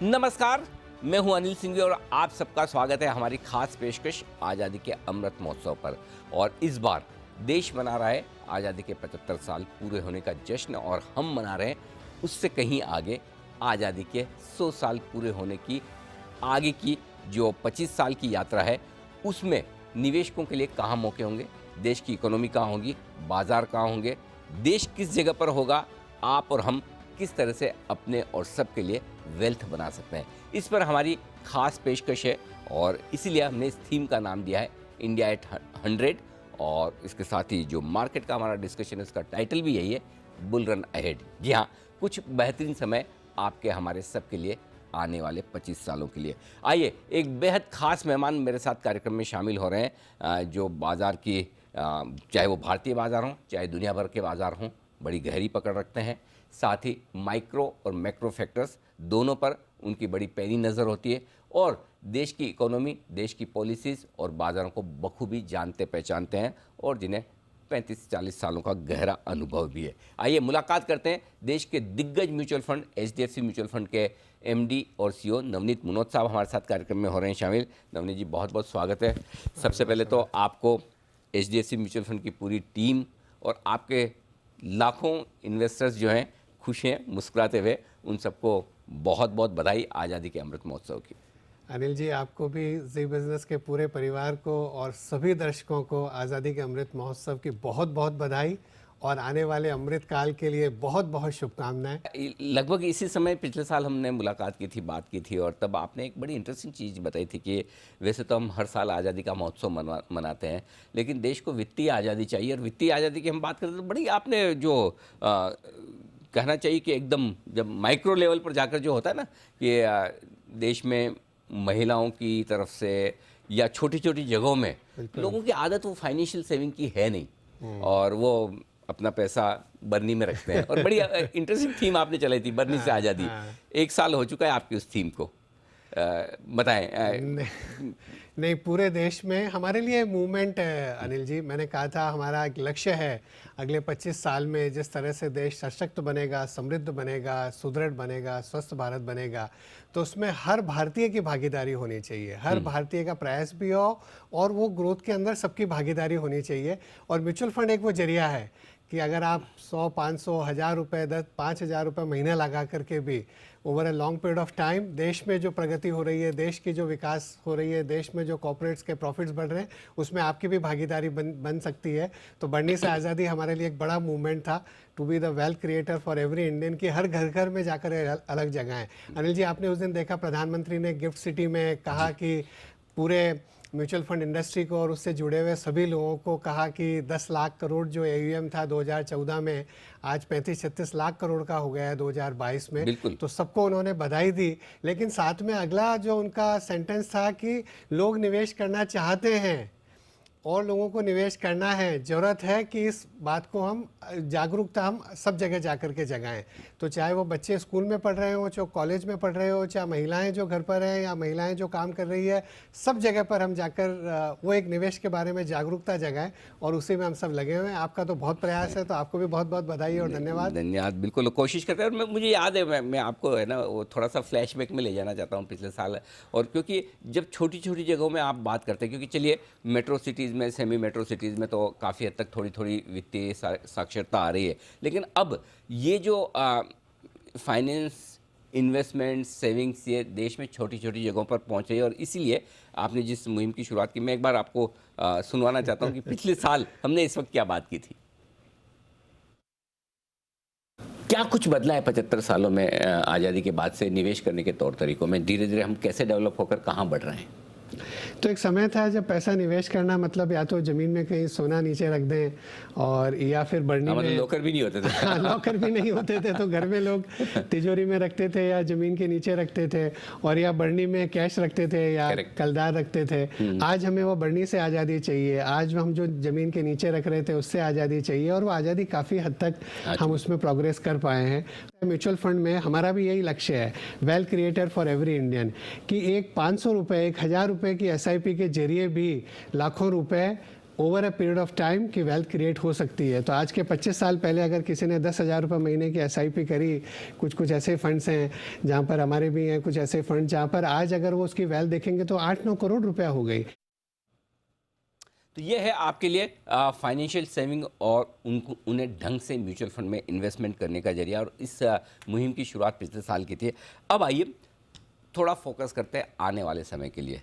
नमस्कार, मैं हूं अनिल सिंघवी और आप सबका स्वागत है हमारी खास पेशकश आज़ादी के अमृत महोत्सव पर। और इस बार देश मना रहा है आज़ादी के 75 साल पूरे होने का जश्न और हम मना रहे हैं उससे कहीं आगे आज़ादी के 100 साल पूरे होने की आगे की जो 25 साल की यात्रा है। उसमें निवेशकों के लिए कहाँ मौके होंगे, देश की इकोनॉमी कहाँ होगी, बाजार कहाँ होंगे, देश किस जगह पर होगा, आप और हम किस तरह से अपने और सबके लिए वेल्थ बना सकते हैं, इस पर हमारी खास पेशकश है। और इसीलिए हमने इस थीम का नाम दिया है इंडिया एट 100। और इसके साथ ही जो मार्केट का हमारा डिस्कशन है उसका टाइटल भी यही है, बुल रन अहेड। जी हाँ, कुछ बेहतरीन समय आपके हमारे सबके लिए आने वाले 25 सालों के लिए। आइए, एक बेहद खास मेहमान मेरे साथ कार्यक्रम में शामिल हो रहे हैं जो बाज़ार की चाहे वो भारतीय बाज़ार हों चाहे दुनिया भर के बाज़ार हों, बड़ी गहरी पकड़ रखते हैं। साथ ही माइक्रो और मैक्रो फैक्टर्स दोनों पर उनकी बड़ी पैनी नज़र होती है और देश की इकोनॉमी, देश की पॉलिसीज़ और बाज़ारों को बखूबी जानते पहचानते हैं और जिन्हें 35-40 सालों का गहरा अनुभव भी है। आइए मुलाकात करते हैं देश के दिग्गज mutual fund HDFC mutual fund के MD और CEO नवनीत मुनोत साहब हमारे साथ कार्यक्रम में हो रहे हैं शामिल। नवनीत जी, बहुत बहुत स्वागत है। सबसे पहले तो आपको HDFC म्यूचुअल फंड की पूरी टीम और आपके लाखों इन्वेस्टर्स जो हैं खुश हैं मुस्कुराते हुए, उन सबको बहुत बहुत बधाई आज़ादी के अमृत महोत्सव की। अनिल जी, आपको भी जी बिजनेस के पूरे परिवार को और सभी दर्शकों को आज़ादी के अमृत महोत्सव की बहुत बहुत बधाई और आने वाले अमृत काल के लिए बहुत बहुत शुभकामनाएं। लगभग इसी समय पिछले साल हमने मुलाकात की थी, बात की थी और तब आपने एक बड़ी इंटरेस्टिंग चीज़ बताई थी कि वैसे तो हम हर साल आज़ादी का महोत्सव मनाते हैं, लेकिन देश को वित्तीय आज़ादी चाहिए। और वित्तीय आज़ादी की हम बात करते तो बड़ी आपने जो कहना चाहिए कि एकदम जब माइक्रो लेवल पर जाकर जो होता है ना कि देश में महिलाओं की तरफ से या छोटी छोटी जगहों में लोगों की आदत वो फाइनेंशियल सेविंग की है नहीं और वो अपना पैसा बर्नी में रखते हैं। और बड़ी इंटरेस्टिंग थीम आपने चलाई थी, बर्नी से आज़ादी। 1 साल हो चुका है आपकी उस थीम को, बताएं। नहीं, पूरे देश में हमारे लिए मूवमेंट है अनिल जी। मैंने कहा था हमारा एक लक्ष्य है अगले 25 साल में जिस तरह से देश सशक्त बनेगा, समृद्ध बनेगा, सुदृढ़ बनेगा, स्वस्थ भारत बनेगा, तो उसमें हर भारतीय की भागीदारी होनी चाहिए, हर भारतीय का प्रयास भी हो और वो ग्रोथ के अंदर सबकी भागीदारी होनी चाहिए। और म्यूचुअल फंड एक वो जरिया है कि अगर आप 100, 500, 1000 रुपये, 5,000 रुपये महीने लगा करके भी over a long period of time देश में जो प्रगति हो रही है, देश की जो विकास हो रही है, देश में जो कॉर्पोरेट्स के प्रॉफिट्स बढ़ रहे हैं, उसमें आपकी भी भागीदारी बन सकती है। तो बढ़नी से आज़ादी हमारे लिए एक बड़ा मूवमेंट था, to be the wealth creator for every Indian, की हर घर घर में जाकर अलग जगह है। अनिल जी, आपने उस दिन देखा प्रधानमंत्री ने गिफ्ट सिटी में कहा कि पूरे म्यूचुअल फंड इंडस्ट्री को और उससे जुड़े हुए सभी लोगों को कहा कि 10 लाख करोड़ जो AUM था 2014 में, आज 35-36 लाख करोड़ का हो गया है 2022 में। तो सबको उन्होंने बधाई दी, लेकिन साथ में अगला जो उनका सेंटेंस था कि लोग निवेश करना चाहते हैं और लोगों को निवेश करना है, ज़रूरत है कि इस बात को हम जागरूकता हम सब जगह जाकर के जगाएं। तो चाहे वो बच्चे स्कूल में पढ़ रहे हो, चाहे कॉलेज में पढ़ रहे हो, चाहे महिलाएं जो घर पर हैं या महिलाएं जो काम कर रही है, सब जगह पर हम जाकर वो एक निवेश के बारे में जागरूकता जगाएं और उसी में हम सब लगे हुए हैं। आपका तो बहुत प्रयास है, तो आपको भी बहुत बहुत बधाई और धन्यवाद। धन्यवाद। बिल्कुल कोशिश करते हैं। और मुझे याद है, मैं आपको है ना वो थोड़ा सा फ्लैशबैक में ले जाना चाहता हूँ पिछले साल। और क्योंकि जब छोटी छोटी जगहों में आप बात करते हैं, क्योंकि चलिए मेट्रो सिटीज़ में, सेमी मेट्रो सिटीज़ में तो काफ़ी हद तक थोड़ी थोड़ी वित्तीय साक्षरता आ रही है, लेकिन अब ये जो फाइनेंस, इन्वेस्टमेंट, सेविंग्स, ये देश में छोटी छोटी जगहों पर पहुंच रही है। और इसीलिए आपने जिस मुहिम की शुरुआत की, मैं एक बार आपको सुनवाना चाहता हूं कि पिछले साल हमने इस वक्त क्या बात की थी। क्या कुछ बदला है 75 सालों में आज़ादी के बाद से निवेश करने के तौर तरीकों में? धीरे धीरे हम कैसे डेवलप होकर कहाँ बढ़ रहे हैं? तो एक समय था जब पैसा निवेश करना मतलब या तो ज़मीन में कहीं सोना नीचे रख दें और या फिर बढ़नी में लॉकर भी नहीं होते थे। हाँ, लॉकर भी नहीं होते थे, तो घर में लोग तिजोरी में रखते थे या ज़मीन के नीचे रखते थे, और या बढ़नी में कैश रखते थे या कलदार रखते थे। आज हमें वो बढ़नी से आज़ादी चाहिए, आज हम जो ज़मीन के नीचे रख रहे थे उससे आज़ादी चाहिए, और वो आज़ादी काफ़ी हद तक हम उसमें प्रोग्रेस कर पाए हैं। म्यूचुअल फंड में हमारा भी यही लक्ष्य है, wealth creator for every Indian, कि एक 500 रुपये, 1000 रुपये की SIP के जरिए भी लाखों रुपए over a period of time की वेल्थ क्रिएट हो सकती है। तो आज के 25 साल पहले अगर किसी ने 10,000 रुपये महीने की SIP करी, कुछ ऐसे फंड्स हैं जहाँ पर हमारे भी हैं कुछ ऐसे फंड जहाँ पर आज अगर वो उसकी वेल्थ देखेंगे तो 8-9 करोड़ रुपया हो गई। तो ये है आपके लिए फाइनेंशियल सेविंग और उनको उन्हें ढंग से म्यूचुअल फंड में इन्वेस्टमेंट करने का जरिया, और इस मुहिम की शुरुआत पिछले साल की थी। अब आइए थोड़ा फोकस करते हैं आने वाले समय के लिए।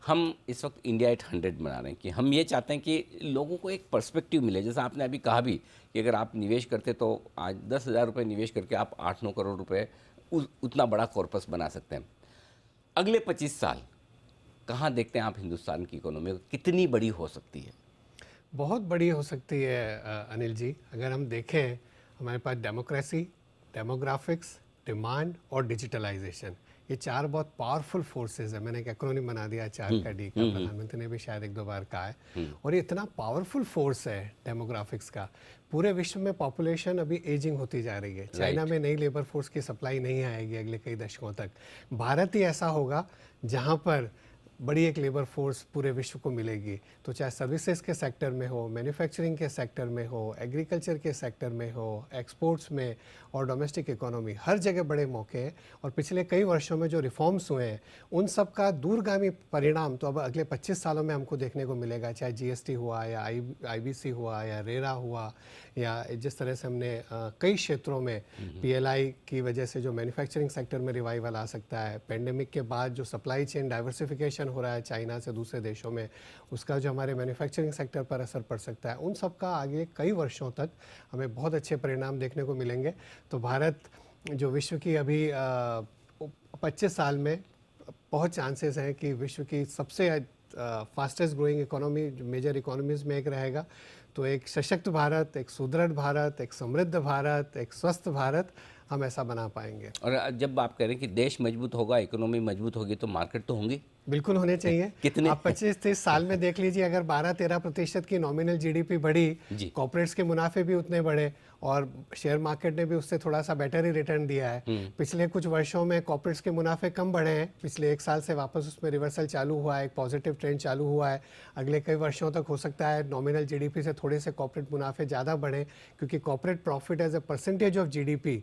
हम इस वक्त इंडिया एट 100 बना रहे हैं कि हम ये चाहते हैं कि लोगों को एक पर्सपेक्टिव मिले। जैसा आपने अभी कहा भी कि अगर आप निवेश करते तो आज 10,000 रुपये निवेश करके आप 8-9 करोड़ रुपए उतना बड़ा कॉर्पस बना सकते हैं। अगले 25 साल कहाँ देखते हैं आप हिंदुस्तान की इकोनॉमी कितनी बड़ी हो सकती है? बहुत बड़ी हो सकती है अनिल जी। अगर हम देखें, हमारे पास डेमोक्रेसी, डेमोग्राफिक्स, डिमांड और डिजिटलाइजेशन, ये 4 बहुत पावरफुल फोर्सेस है। मैंने एक एक्रोनिम बना दिया 4 का डी का, प्रधानमंत्री ने भी शायद 1-2 बार कहा है। और ये इतना पावरफुल फोर्स है डेमोग्राफिक्स का। पूरे विश्व में पॉपुलेशन अभी एजिंग होती जा रही है। चाइना में नई लेबर फोर्स की सप्लाई नहीं आएगी अगले कई दशकों तक। भारत ही ऐसा होगा जहाँ पर बड़ी एक लेबर फोर्स पूरे विश्व को मिलेगी। तो चाहे सर्विसेज के सेक्टर में हो, मैन्युफैक्चरिंग के सेक्टर में हो, एग्रीकल्चर के सेक्टर में हो, एक्सपोर्ट्स में और डोमेस्टिक इकोनॉमी, हर जगह बड़े मौके हैं। और पिछले कई वर्षों में जो रिफॉर्म्स हुए हैं उन सब का दूरगामी परिणाम तो अब अगले 25 सालों में हमको देखने को मिलेगा। चाहे GST हुआ या IBC हुआ या रेरा हुआ, या जिस तरह से हमने कई क्षेत्रों में PLI की वजह से जो मैन्युफैक्चरिंग सेक्टर में रिवाइवल आ सकता है। पेंडेमिक के बाद जो सप्लाई चेन डाइवर्सिफिकेशन हो रहा है चाइना से दूसरे देशों में, उसका जो हमारे मैन्युफैक्चरिंग सेक्टर पर असर पड़ सकता है, उन सब का आगे कई वर्षों तक हमें बहुत अच्छे परिणाम देखने को मिलेंगे। तो भारत जो विश्व की अभी 25 साल में बहुत चांसेस हैं कि विश्व की सबसे fastest growing economy, major economies में एक रहेगा। तो एक सशक्त भारत, एक सुदृढ़ भारत, एक समृद्ध भारत, एक स्वस्थ भारत हम ऐसा बना पाएंगे। और जब आप कह रहे हैं कि देश मजबूत होगा, इकोनॉमी मजबूत होगी, तो मार्केट तो होंगी, बिल्कुल होने चाहिए। कितने? आप 25-30 साल में देख लीजिए, अगर 12-13% की नॉमिनल GDP बढ़ी, कॉर्पोरेट्स के मुनाफे भी उतने बढ़े और शेयर मार्केट ने भी उससे थोड़ा सा बेटर ही रिटर्न दिया है। पिछले कुछ वर्षों में कॉर्पोरेट्स के मुनाफे कम बढ़े हैं, पिछले 1 साल से वापस उसमें रिवर्सल चालू हुआ है, एक पॉजिटिव ट्रेंड चालू हुआ है। अगले कई वर्षों तक हो सकता है नॉमिनल GDP से थोड़े से कॉर्पोरेट मुनाफे ज़्यादा बढ़े, क्योंकि corporate profit as a percentage of GDP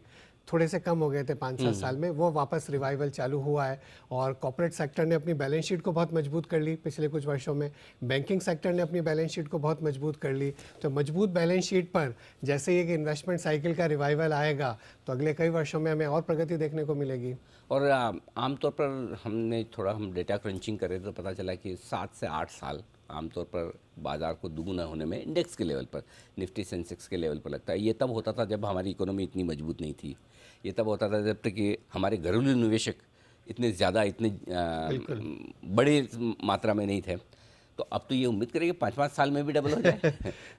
थोड़े से कम हो गए थे 5-7 साल में, वो वापस रिवाइवल चालू हुआ है। और कॉर्पोरेट सेक्टर ने अपनी बैलेंस शीट को बहुत मजबूत कर ली पिछले कुछ वर्षों में, बैंकिंग सेक्टर ने अपनी बैलेंस शीट को बहुत मजबूत कर ली। तो मजबूत बैलेंस शीट पर जैसे ही एक इन्वेस्टमेंट साइकिल का रिवाइवल आएगा तो अगले कई वर्षों में हमें और प्रगति देखने को मिलेगी। और आमतौर पर हम डेटा क्रंचिंग करें तो पता चला कि 7 से 8 साल आमतौर पर बाज़ार को दुगुना होने में इंडेक्स के लेवल पर, निफ्टी सेंसेक्स के लेवल पर लगता है। ये तब होता था जब हमारी इकोनॉमी इतनी मजबूत नहीं थी। ये तब होता था जब तक कि हमारे घरेलू निवेशक इतने ज़्यादा, इतने बड़े मात्रा में नहीं थे। तो अब तो ये उम्मीद करें कि 5-5 साल में भी डबल हो जाए।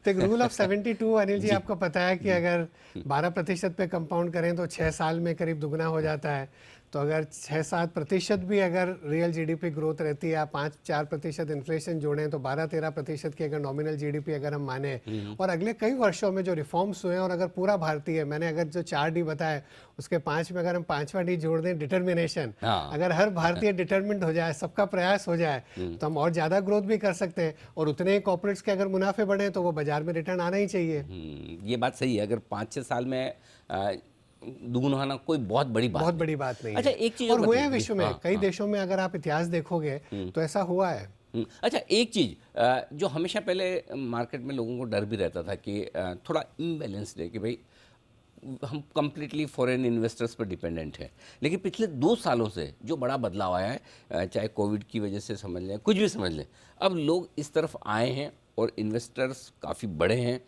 तो एक रूल ऑफ 72 अनिल जी आपको पता है कि अगर 12% पे कंपाउंड करें तो 6 साल में करीब दुगना हो जाता है। तो अगर 6-7% भी अगर रियल GDP ग्रोथ रहती है, 5-4% इन्फ्लेशन जोड़ें तो 12-13% की अगर नॉमिनल GDP अगर हम माने, और अगले कई वर्षों में जो रिफॉर्म्स हुए हैं, और अगर पूरा भारतीय, मैंने अगर जो 4 D बताए उसके 5 में अगर हम 5वां D जोड़ दें, डिटर्मिनेशन, अगर हर भारतीय डिटर्मिन्ड हो जाए, सबका प्रयास हो जाए, तो हम और ज़्यादा ग्रोथ भी कर सकते हैं। और उतने ही कॉर्पोरेट्स के अगर मुनाफे बढ़े तो वो बाजार में रिटर्न आना ही चाहिए। ये बात सही है। अगर 5-6 साल में दुगुना होना कोई बहुत बड़ी बात नहीं। अच्छा, एक चीज़ और हुए हैं विश्व में कई देशों में, अगर आप इतिहास देखोगे तो ऐसा हुआ है। अच्छा, एक चीज़ जो हमेशा पहले मार्केट में लोगों को डर भी रहता था कि थोड़ा इम्बैलेंस्ड है कि भाई हम कम्प्लीटली फॉरेन इन्वेस्टर्स पर डिपेंडेंट हैं। लेकिन पिछले 2 सालों से जो बड़ा बदलाव आया है, चाहे कोविड की वजह से समझ लें, कुछ भी समझ लें, अब लोग इस तरफ आए हैं और इन्वेस्टर्स काफ़ी बड़े हैं।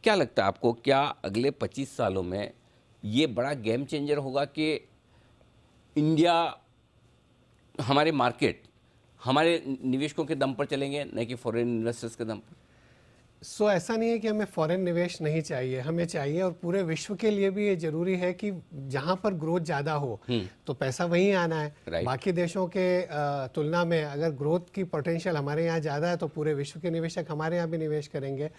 क्या लगता है आपको, क्या अगले 25 सालों में ये बड़ा गेम चेंजर होगा कि इंडिया, हमारे मार्केट हमारे निवेशकों के दम पर चलेंगे, न कि फॉरेन इन्वेस्टर्स के दम पर? ऐसा नहीं है कि हमें फॉरेन निवेश नहीं चाहिए, हमें चाहिए। और पूरे विश्व के लिए भी ये जरूरी है कि जहां पर ग्रोथ ज़्यादा हो तो पैसा वहीं आना है। बाकी देशों के तुलना में अगर ग्रोथ की पोटेंशियल हमारे यहाँ ज़्यादा है तो पूरे विश्व के निवेशक हमारे यहाँ भी निवेश करेंगे।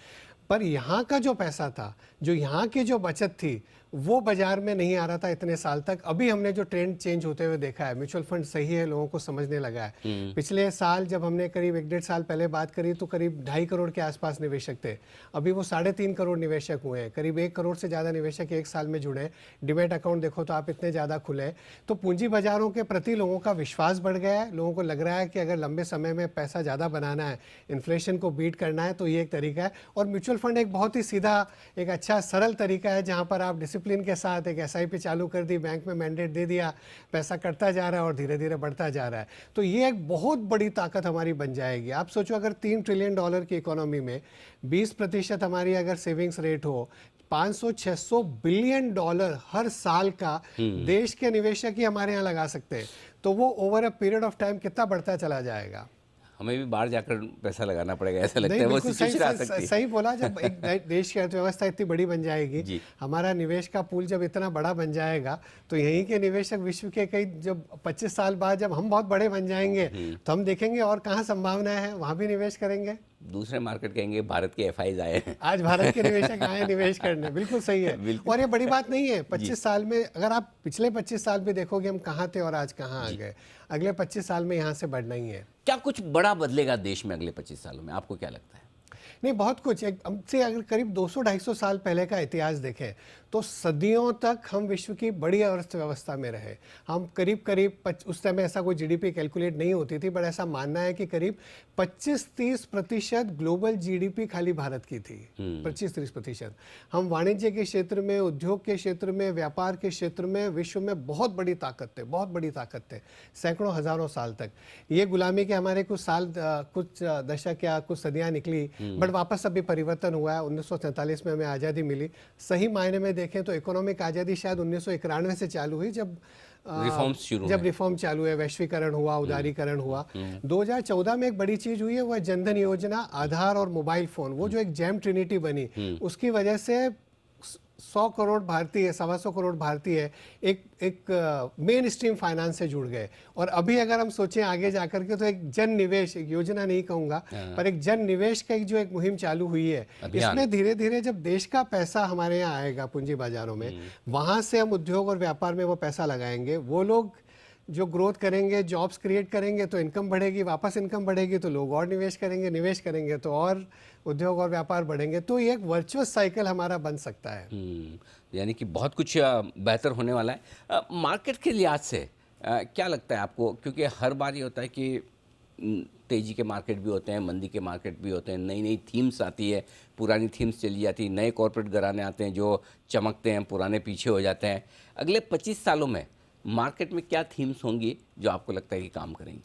पर यहाँ का जो पैसा था, जो यहाँ की जो बचत थी, वो बाजार में नहीं आ रहा था इतने साल तक। अभी हमने जो ट्रेंड चेंज होते हुए देखा है, म्यूचुअल फंड सही है, लोगों को समझने लगा है। पिछले साल जब हमने करीब 1-1.5 साल पहले बात करी तो करीब 2.5 करोड़ के आसपास निवेशक थे, अभी वो 3.5 करोड़ निवेशक हुए हैं। करीब 1 करोड़ से ज़्यादा निवेशक 1 साल में जुड़े। डिमेट अकाउंट देखो तो आप इतने ज़्यादा खुले। तो पूंजी बाजारों के प्रति लोगों का विश्वास बढ़ गया है। लोगों को लग रहा है कि अगर लंबे समय में पैसा ज़्यादा बनाना है, इन्फ्लेशन को बीट करना है, तो ये एक तरीका है। और म्यूचुअल फंड एक बहुत ही सीधा, एक अच्छा सरल तरीका है जहां पर आप डिसिप्लिन के साथ एक एसआईपी चालू कर दी, बैंक में मैंडेट दे दिया, पैसा कटता जा रहा है और धीरे धीरे बढ़ता जा रहा है। तो ये एक बहुत बड़ी ताकत हमारी बन जाएगी। आप सोचो अगर $3 ट्रिलियन की इकोनॉमी में 20% हमारी अगर सेविंग्स रेट हो, 500-600 बिलियन डॉलर हर साल का देश के निवेशक ही हमारे यहाँ लगा सकते हैं, तो वो over a period of time कितना बढ़ता चला जाएगा। हमें भी बाहर जाकर पैसा लगाना पड़ेगा, ऐसा लगता नहीं, है। वो बिल्कुल सही, सिचुएशन आ सकती है। सही बोला। जब एक देश की अर्थव्यवस्था इतनी बड़ी बन जाएगी, हमारा निवेश का पूल जब इतना बड़ा बन जाएगा, तो यहीं के निवेशक विश्व के कई, जब 25 साल बाद जब हम बहुत बड़े बन जाएंगे तो हम देखेंगे और कहाँ संभावना है, वहाँ भी निवेश करेंगे। दूसरे मार्केट कहेंगे भारत के एफआईज आए हैं। आज भारत के निवेशक आए निवेश करने, बिल्कुल सही है। और ये बड़ी बात नहीं है। 25 साल में अगर आप पिछले 25 साल भी देखोगे हम कहाँ थे और आज कहाँ आ गए, अगले 25 साल में यहाँ से बढ़ना ही है। क्या कुछ बड़ा बदलेगा देश में अगले 25 सालों में, आपको क्या लगता है? नहीं, बहुत कुछ। एक हमसे अगर करीब 200-250 साल पहले का इतिहास देखें तो सदियों तक हम विश्व की बड़ी अर्थव्यवस्था में रहे। हम करीब उस समय ऐसा कोई जीडीपी कैलकुलेट नहीं होती थी, बट ऐसा मानना है कि करीब 25-30% ग्लोबल जीडीपी खाली भारत की थी। 25-30%। हम वाणिज्य के क्षेत्र में, उद्योग के क्षेत्र में, व्यापार के क्षेत्र में विश्व में बहुत बड़ी ताकत थे, बहुत बड़ी ताकत थे, सैकड़ों हजारों साल तक। ये गुलामी के हमारे कुछ साल, कुछ दशक या कुछ सदियां निकली, बट वापस अभी परिवर्तन हुआ है। 1947 में हमें आज़ादी मिली। सही मायने में देखें तो इकोनॉमिक आज़ादी शायद 1991 से चालू हुई, जब रिफॉर्म चालू है, वैश्वीकरण हुआ, उदारीकरण हुआ। 2014 में एक बड़ी चीज हुई है, वो है जनधन योजना, आधार और मोबाइल फोन। वो जो एक जैम ट्रिनिटी बनी, उसकी वजह से 100 करोड़ भारतीय, 125 करोड़ भारतीय एक मेन स्ट्रीम फाइनेंस से जुड़ गए। और अभी अगर हम सोचें आगे जाकर के, तो एक जन निवेश, एक योजना नहीं कहूंगा, पर एक जन निवेश का जो एक मुहिम चालू हुई है, इसमें धीरे धीरे जब देश का पैसा हमारे यहाँ आएगा पूंजी बाजारों में, वहां से हम उद्योग और व्यापार में वो पैसा लगाएंगे। वो लोग जो ग्रोथ करेंगे, जॉब्स क्रिएट करेंगे, तो इनकम बढ़ेगी, वापस इनकम बढ़ेगी तो लोग और निवेश करेंगे तो और उद्योग और व्यापार बढ़ेंगे। तो ये एक वर्चुअस साइकिल हमारा बन सकता है। यानी कि बहुत कुछ बेहतर होने वाला है। मार्केट के लिहाज से क्या लगता है आपको? क्योंकि हर बार ये होता है कि तेज़ी के मार्केट भी होते हैं, मंदी के मार्केट भी होते हैं, नई नई थीम्स आती है, पुरानी थीम्स चली जाती है, नए कॉर्पोरेट घराने आते हैं जो चमकते हैं, पुराने पीछे हो जाते हैं। अगले 25 सालों में मार्केट में क्या थीम्स होंगी जो आपको लगता है कि काम करेंगी?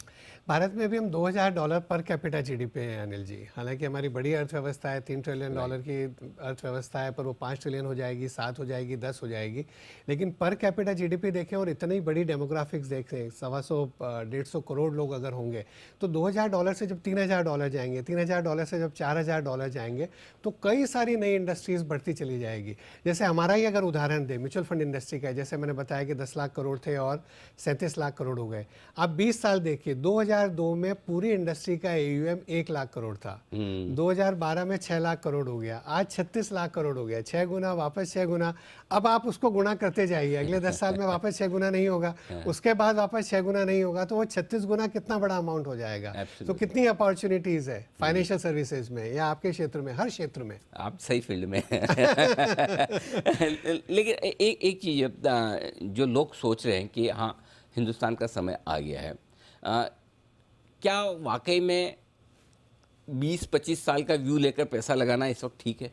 भारत में भी हम $2000 पर कैपिटा जीडीपी है अनिल जी। हालांकि हमारी बड़ी अर्थव्यवस्था है, $3 ट्रिलियन की अर्थव्यवस्था है, पर वो 5 ट्रिलियन हो जाएगी, 7 हो जाएगी, 10 हो जाएगी। लेकिन पर कैपिटा जीडीपी देखें और इतनी बड़ी डेमोग्राफिक्स देखें, 125-150 करोड़ लोग अगर होंगे, तो $2000 से जब $3000 जाएंगे, $3000 से जब $4000 जाएंगे, तो कई सारी नई इंडस्ट्रीज बढ़ती चली जाएगी। जैसे हमारा ही अगर उदाहरण दें म्यूचुअल फंड इंडस्ट्री का, जैसे मैंने बताया कि 10 लाख करोड़ थे और 37 लाख करोड़ हो गए। आप 20 साल देखिए, 2002 में पूरी इंडस्ट्री का AUM 1 लाख करोड़ था, 2012 में 6 लाख करोड़ हो गया, आज 36 लाख करोड़ हो गया, 6 गुना, वापस 6 गुना। अब आप उसको गुना करते जाइए, अगले 10 साल में वापस 6 गुना नहीं होगा, उसके बाद वापस 6 गुना नहीं होगा, तो वो 36 गुना कितना बड़ा अमाउंट हो जाएगा। तो कितनी अपॉर्चुनिटीज है फाइनेंशियल सर्विसेज में या आपके क्षेत्र में, हर क्षेत्र में। आप सही फील्ड में लेकिन एक चीज़ जो लोग सोच रहे हैं कि हाँ हिंदुस्तान का समय आ गया है, क्या वाकई में 20-25 साल का व्यू लेकर पैसा लगाना इस वक्त ठीक है?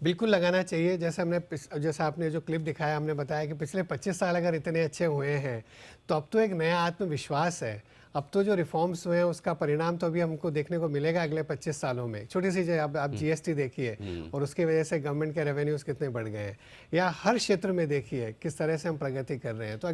बिल्कुल लगाना चाहिए। जैसा आपने जो क्लिप दिखाया, हमने बताया कि पिछले 25 साल अगर इतने अच्छे हुए हैं, तो अब तो एक नया आत्मविश्वास है। अब तो जो रिफॉर्म्स हुए हैं उसका परिणाम तो अभी हमको देखने को मिलेगा अगले 25 सालों में। छोटी सी आप GST देखिए और उसकी वजह से गवर्नमेंट के रेवेन्यूज कितने बढ़ गए हैं, या हर क्षेत्र में देखिए किस तरह से हम प्रगति कर रहे हैं। तो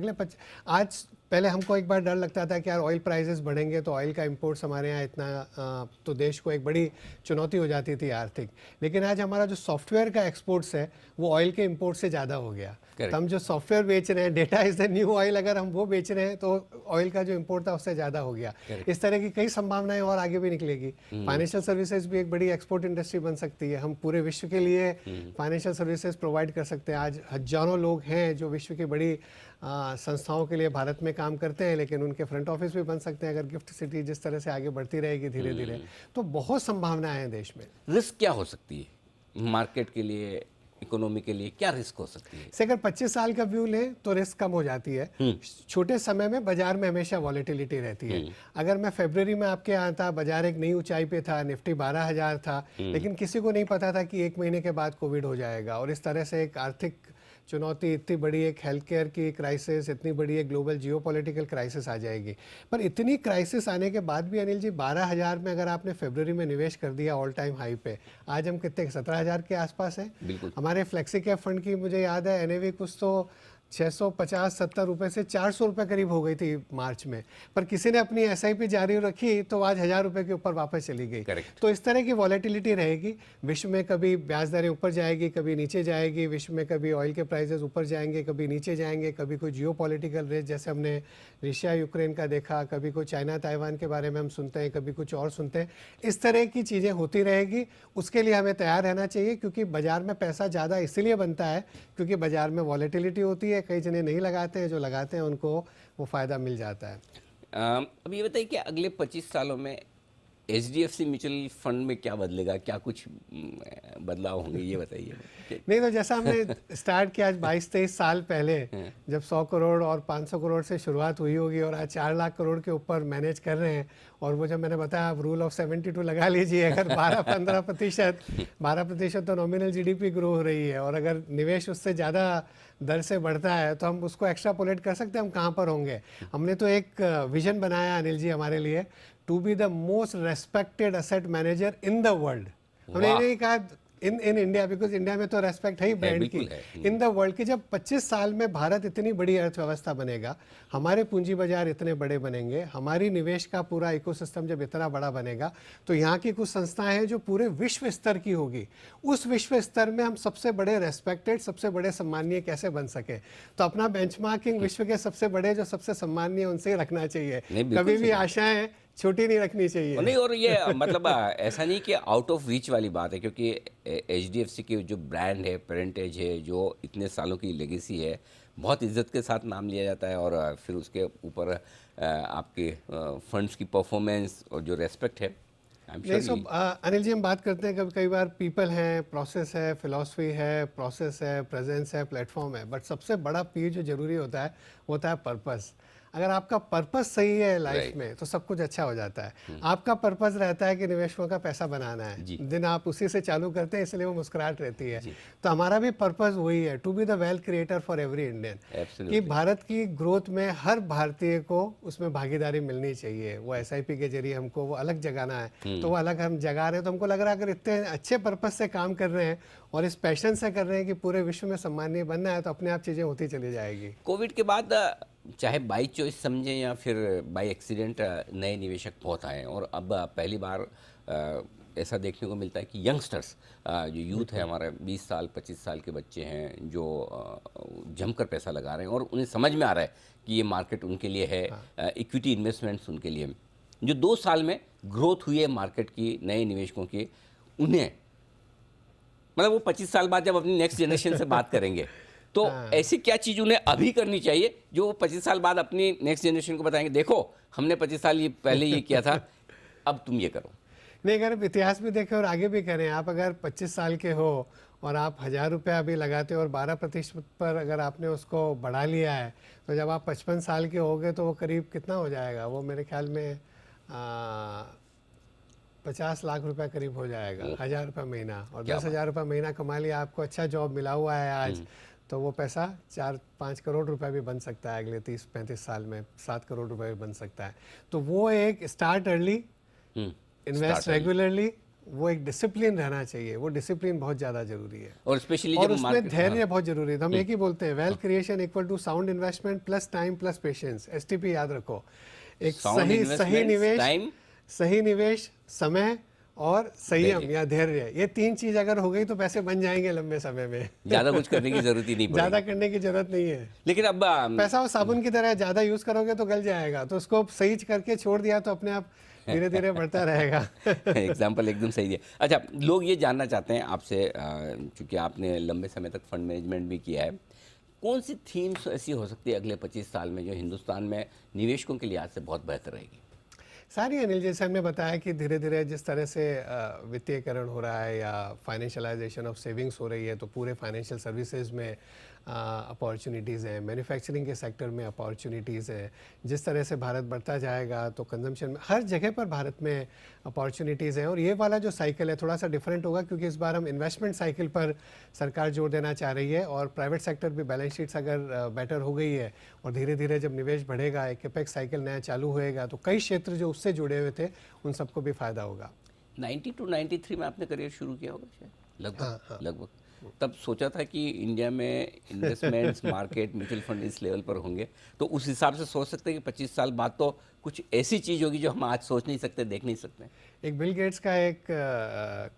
आज पहले हमको एक बार डर लगता था कि यार ऑयल प्राइसेस बढ़ेंगे तो ऑयल का इंपोर्ट्स हमारे यहाँ इतना तो देश को एक बड़ी चुनौती हो जाती थी आर्थिक। लेकिन आज हमारा जो सॉफ्टवेयर का एक्सपोर्ट्स है वो ऑयल के इंपोर्ट से ज़्यादा हो गया। तो हम जो सॉफ्टवेयर बेच रहे हैं, data is the new oil, अगर हम वो बेच रहे हैं तो ऑयल का जो इंपोर्ट था उससे ज़्यादा हो गया। इस तरह की कई संभावनाएं और आगे भी निकलेगी। फाइनेंशियल सर्विसेज भी एक बड़ी एक्सपोर्ट इंडस्ट्री बन सकती है। हम पूरे विश्व के लिए फाइनेंशियल सर्विसेज प्रोवाइड कर सकते हैं। आज हजारों लोग हैं जो विश्व की बड़ी संस्थाओं के लिए भारत में काम करते हैं, लेकिन उनके फ्रंट ऑफिस भी बन सकते हैं अगर गिफ्ट सिटी जिस तरह से आगे बढ़ती रहेगी धीरे धीरे। तो बहुत संभावनाएं हैं देश में। रिस्क क्या हो सकती है मार्केट के लिए, इकोनॉमी के लिए, क्या रिस्क हो सकती है? से अगर 25 साल का व्यू लें तो रिस्क कम हो जाती है। छोटे समय में बाजार में हमेशा वॉलेटिलिटी रहती है। अगर मैं फरवरी में आपके यहाँ था, बाजार एक नई ऊंचाई पे था, निफ्टी 12,000 था, लेकिन किसी को नहीं पता था कि 1 महीने के बाद कोविड हो जाएगा और इस तरह से एक आर्थिक चुनौती, इतनी बड़ी एक हेल्थ केयर की क्राइसिस, इतनी बड़ी एक ग्लोबल जियोपॉलिटिकल क्राइसिस आ जाएगी। पर इतनी क्राइसिस आने के बाद भी अनिल जी 12,000 में अगर आपने फरवरी में निवेश कर दिया ऑल टाइम हाई पे, आज हम कितने 17,000 के आसपास हैं। हमारे फ्लेक्सी कैप फंड की मुझे याद है एनएवी कुछ तो 650-70 रुपए से 400 रुपए करीब हो गई थी मार्च में, पर किसी ने अपनी एसआईपी जारी रखी तो आज 1,000 रुपए के ऊपर वापस चली गई। तो इस तरह की वॉलेटिलिटी रहेगी। विश्व में कभी ब्याज दरें ऊपर जाएगी, कभी नीचे जाएगी। विश्व में कभी ऑयल के प्राइसेस ऊपर जाएंगे, कभी नीचे जाएंगे। कभी कोई जियोपॉलिटिकल रेस जैसे हमने रशिया यूक्रेन का देखा, कभी कोई चाइना ताइवान के बारे में हम सुनते हैं, कभी कुछ और सुनते हैं। इस तरह की चीज़ें होती रहेगी। उसके लिए हमें तैयार रहना चाहिए, क्योंकि बाजार में पैसा ज़्यादा इसलिए बनता है क्योंकि बाजार में वॉलेटिलिटी होती है। कई जने नहीं लगाते हैं, जो लगाते हैं उनको वो फ़ायदा मिल जाता है। अब ये बताइए कि अगले 25 सालों में HDFC म्यूचुअल फंड में क्या बदलेगा, क्या कुछ बदलाव होंगे, ये बताइए। नहीं तो जैसा हमने स्टार्ट किया आज 22-23 साल पहले, जब 100 करोड़ और 500 करोड़ से शुरुआत हुई होगी और आज 4 लाख करोड़ के ऊपर मैनेज कर रहे हैं। और वो जब मैंने बताया आप रूल ऑफ 72 लगा लीजिए, अगर 12% तो नॉमिनल जीडीपी ग्रो हो रही है, और अगर निवेश उससे ज़्यादा दर से बढ़ता है तो हम उसको एक्स्ट्रापोलेट कर सकते हैं हम कहाँ पर होंगे। हमने तो एक विजन बनाया अनिल जी हमारे लिए, to be the most respected asset manager in the world. हमने ये नहीं कहा इन इंडिया, बिकॉज इंडिया में तो रेस्पेक्ट है ही ब्रांड की, इन द वर्ल्ड की। जब 25 साल में भारत इतनी बड़ी अर्थव्यवस्था बनेगा, हमारे पूंजी बाजार इतने बड़े बनेंगे, हमारी निवेश का पूरा इकोसिस्टम जब इतना बड़ा बनेगा, तो यहाँ की कुछ संस्थाएं हैं जो पूरे विश्व स्तर की होगी। उस विश्व स्तर में हम सबसे बड़े रेस्पेक्टेड, सबसे बड़े सम्मानीय कैसे बन सके। तो अपना बेंचमार्किंग विश्व के सबसे बड़े जो सबसे सम्मानीय उनसे रखना चाहिए। कभी भी आशाएं छोटी नहीं रखनी चाहिए। नहीं, और ये मतलब ऐसा नहीं कि आउट ऑफ रीच वाली बात है, क्योंकि HDFC की जो ब्रांड है, पेरेंटेज है, जो इतने सालों की लेगेसी है, बहुत इज्जत के साथ नाम लिया जाता है। और फिर उसके ऊपर आपके फंड्स की परफॉर्मेंस और जो रेस्पेक्ट है, नहीं सब अनिल जी हम बात करते हैं कई बार पीपल हैं, प्रोसेस है, फिलॉसफी है, प्रोसेस है, प्रेजेंस है, प्लेटफॉर्म है, बट सबसे बड़ा पी जो जरूरी होता है वो होता है पर्पस। अगर आपका पर्पस सही है लाइफ में तो सब कुछ अच्छा हो जाता है। आपका पर्पस रहता है कि निवेशकों का पैसा बनाना है, दिन आप उसी से चालू करते हैं, इसलिए वो मुस्कुराहट रहती है। तो हमारा भी पर्पस वही है, to be the wealth creator for every Indian, कि भारत की ग्रोथ में हर भारतीय को उसमें भागीदारी मिलनी चाहिए। वो SIP के जरिए हमको वो अलग जगाना है, तो वो अलग हम जगा रहे हैं। तो हमको लग रहा है अगर इतने अच्छे पर्पस से काम कर रहे हैं और इस पैशन से कर रहे हैं कि पूरे विश्व में सम्मानीय बनना है, तो अपने आप चीज़ें होती चली जाएगी। कोविड के बाद चाहे बाई चॉइस समझें या फिर बाई एक्सीडेंट, नए निवेशक बहुत आए हैं। और अब पहली बार ऐसा देखने को मिलता है कि यंगस्टर्स, जो यूथ है हमारा, 20 साल 25 साल के बच्चे हैं जो जमकर पैसा लगा रहे हैं, और उन्हें समझ में आ रहा है कि ये मार्केट उनके लिए है। इक्विटी इन्वेस्टमेंट्स उनके लिए, जो 2 साल में ग्रोथ हुई है मार्केट की, नए निवेशकों की, उन्हें मतलब वो 25 साल बाद जब अपनी नेक्स्ट जनरेशन से बात करेंगे तो ऐसी क्या चीज़ उन्हें अभी करनी चाहिए जो वो 25 साल बाद अपनी नेक्स्ट जनरेशन को बताएंगे, देखो हमने 25 साल ये पहले ये किया था, अब तुम ये करो। नहीं, अगर इतिहास भी देखें और आगे भी करें, आप अगर 25 साल के हो और आप 1,000 रुपया अभी लगाते हो और 12% पर अगर आपने उसको बढ़ा लिया है, तो जब आप 55 साल के होगे तो वो करीब कितना हो जाएगा, वो मेरे ख्याल में 50 लाख रुपया करीब हो जाएगा। 1,000 रुपया महीना, और 10,000 रुपया महीना कमा लिया, आपको अच्छा जॉब मिला हुआ है आज, तो वो पैसा 4-5 करोड़ रुपए भी बन सकता है अगले 30-35 साल में, 7 करोड़ रुपए भी बन सकता है। तो वो एक स्टार्ट अर्ली, इन्वेस्ट रेगुलरली, वो एक डिसिप्लिन रहना चाहिए, वो डिसिप्लिन बहुत ज़्यादा ज़रूरी है। और स्पेशली और जब उसमें मार्केट, धैर्य बहुत जरूरी है। तो हम एक ही बोलते हैं, wealth creation equal to sound investment plus time plus patience. STP याद रखो। एक साउंड सही इन्वेस्टमेंट, टाइम, सही निवेश, समय और संयम धैर्य। या धैर्य, ये 3 चीज अगर हो गई तो पैसे बन जाएंगे लंबे समय में। ज़्यादा कुछ करने की ज़रूरत ही नहीं ज्यादा पड़ेगी। करने की जरूरत नहीं है। लेकिन अब पैसा वो साबुन की तरह है, ज्यादा यूज करोगे तो गल जाएगा, तो उसको सही करके छोड़ दिया तो अपने आप धीरे धीरे बढ़ता रहेगा। एग्जाम्पल एकदम सही है। अच्छा, लोग ये जानना चाहते हैं आपसे, चूँकि आपने लंबे समय तक फंड मैनेजमेंट भी किया है, कौन सी थीम्स ऐसी हो सकती है अगले 25 साल में जो हिंदुस्तान में निवेशकों के लिहाज से बहुत बेहतर रहेगी? सारी अनिल, जैसे हमने बताया कि धीरे धीरे जिस तरह से वित्तीयकरण हो रहा है या फाइनेंशियलाइजेशन ऑफ सेविंग्स हो रही है, तो पूरे फाइनेंशियल सर्विसेज में अपॉर्चुनिटीज़ हैं, मैन्युफैक्चरिंग के सेक्टर में अपॉर्चुनिटीज़ हैं। जिस तरह से भारत बढ़ता जाएगा तो कंजम्पशन में हर जगह पर भारत में अपॉर्चुनिटीज़ हैं। और ये वाला जो साइकिल है थोड़ा सा डिफरेंट होगा, क्योंकि इस बार हम इन्वेस्टमेंट साइकिल पर सरकार जोर देना चाह रही है, और प्राइवेट सेक्टर भी बैलेंस शीट्स अगर बेटर हो गई है और धीरे धीरे जब निवेश बढ़ेगा, एक कैपेक्स साइकिल नया चालू होएगा, तो कई क्षेत्र जो उससे जुड़े हुए थे उन सबको भी फ़ायदा होगा। 92 93 में आपने करियर शुरू किया होगा शायद, लगभग। हाँ। लगभग तब सोचा था कि इंडिया में इन्वेस्टमेंट्स मार्केट म्यूचुअल फंड इस लेवल पर होंगे, तो उस हिसाब से सोच सकते हैं कि 25 साल बाद तो कुछ ऐसी चीज़ होगी जो हम आज सोच नहीं सकते, देख नहीं सकते। एक बिल गेट्स का एक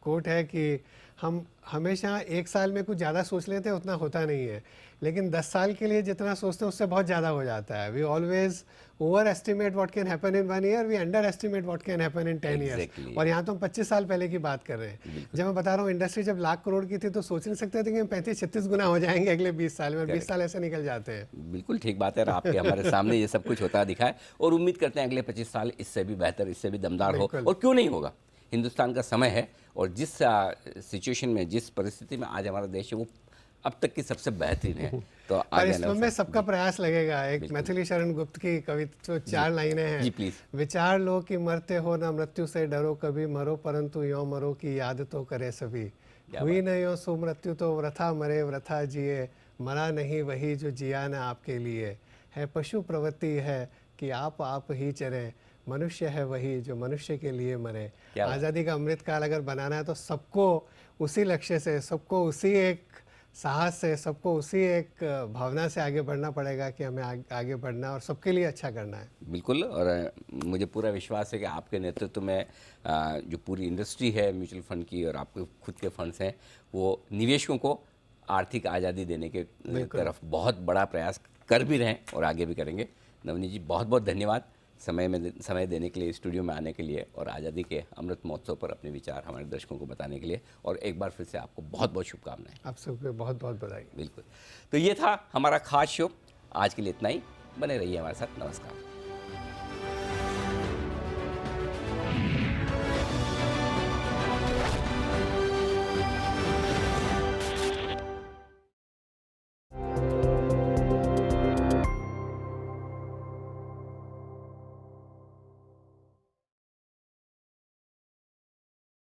कोट है कि हम हमेशा एक साल में कुछ ज़्यादा सोच लेते हैं, उतना होता नहीं है, लेकिन 10 साल के लिए जितना सोचते हैं उससे बहुत ज़्यादा हो जाता है। We always overestimate what can happen in 1 year, we underestimate what can happen in 10 years. Exactly. और यहाँ तो हम 25 साल पहले की बात कर रहे हैं। जब मैं बता रहा हूँ इंडस्ट्री जब लाख करोड़ की थी तो सोच नहीं सकते थे कि हम 35-36 गुना हो जाएंगे अगले 20 साल में। 20 साल ऐसे निकल जाते हैं। बिल्कुल ठीक बात है, और आपके हमारे सामने ये सब कुछ होता दिखा है, और उम्मीद करते हैं अगले 25 साल इससे भी बेहतर, इससे भी दमदार हो, और क्यों नहीं होगा। हिंदुस्तान का समय है, और जिस सिचुएशन में, जिस परिस्थिति में आज हमारा देश है, वो अब तक की सबसे बेहतरीन है। तो पर आगे इसमें सबका प्रयास लगेगा। एक मैथिली शरण गुप्त की कविता, तो 4 लाइनें हैं। जी प्लीज। विचार लो कि मरते हो ना मृत्यु से डरो कभी, मरो परंतु यों मरो की याद तो करे सभी। हुई न यो सो मृत्यु तो वृथा मरे वृथा जिए, मरा नहीं वही जो जिया न आपके लिए। है पशु प्रवृत्ति है कि आप ही चरे, मनुष्य है वही जो मनुष्य के लिए मरे। आज़ादी का अमृत काल अगर बनाना है तो सबको उसी लक्ष्य से, सबको उसी एक साहस से, सबको उसी एक भावना से आगे बढ़ना पड़ेगा कि हमें आगे बढ़ना और सबके लिए अच्छा करना है। बिल्कुल, और मुझे पूरा विश्वास है कि आपके नेतृत्व में जो पूरी इंडस्ट्री है म्यूचुअल फंड की, और आपके खुद के फंड्स हैं, वो निवेशकों को आर्थिक आज़ादी देने के तरफ बहुत बड़ा प्रयास कर भी रहे हैं और आगे भी करेंगे। नवनीत जी, बहुत बहुत धन्यवाद समय देने के लिए, स्टूडियो में आने के लिए, और आज़ादी के अमृत महोत्सव पर अपने विचार हमारे दर्शकों को बताने के लिए। और एक बार फिर से आपको बहुत बहुत शुभकामनाएं। आप सबको बहुत बहुत बधाई। बिल्कुल। तो ये था हमारा खास शो, आज के लिए इतना ही। बने रहिए हमारे साथ। नमस्कार।